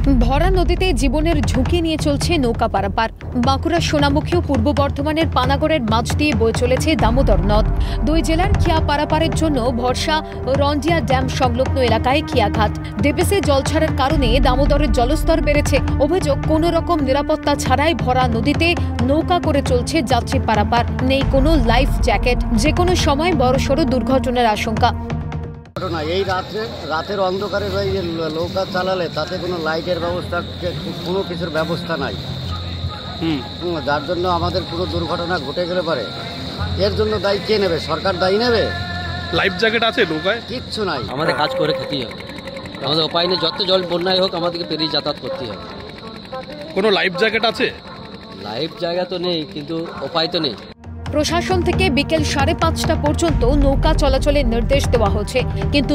ভরা নদীতে জীবনের ঝুঁকি নিয়ে চলছে নৌকা পারাপার। বাঁকুড়া সোনামুখী ও পূর্ব বর্ধমানের পানাগড়ের মাঝ দিয়ে বয়ে চলেছে দামোদর নদ। দুই জেলার খিয়া পারাপারের জন্য ভরসা রন্ডিয়া ড্যাম সংলগ্ন এলাকায় খিয়াঘাট ডিপিসি জল ছাড়ার কারণে দামোদরের জলস্তর বেড়েছে। অভিযোগ, কোনো রকম নিরাপত্তা ছাড়াই ভরা নদীতে নৌকা করে চলছে যাত্রী পারাপার। নেই কোনো লাইফ জ্যাকেট, যে কোনো সময় বড়সড় দুর্ঘটনার আশঙ্কা। এই রাতের অন্ধকারে নৌকা চালালে তাতে কোনো লাইটের ব্যবস্থা, কোনো কিছুর ব্যবস্থা নাই, যার জন্য আমাদের পুরো দুর্ঘটনা ঘটে গেলে পারে। এর জন্য দায়ী কে নেবে? সরকার দায়ী নেবে? লাইফ জ্যাকেট আছে নৌকায়? কিচ্ছু নাই। আমাদের কাজ করে খেতেই হবে, আমাদের উপায় নেই। যত জল বন্যায় হোক আমাদেরকে পেরিয়ে যাতায়াত করতেই হবে। কোনো লাইফ জ্যাকেট আছে? লাইফ জায়গা তো নেই, কিন্তু উপায় তো নেই। প্রশাসন থেকে বিকেল 5:30 পর্যন্ত নৌকা চলাচলের নির্দেশ দেওয়া হচ্ছে, কিন্তু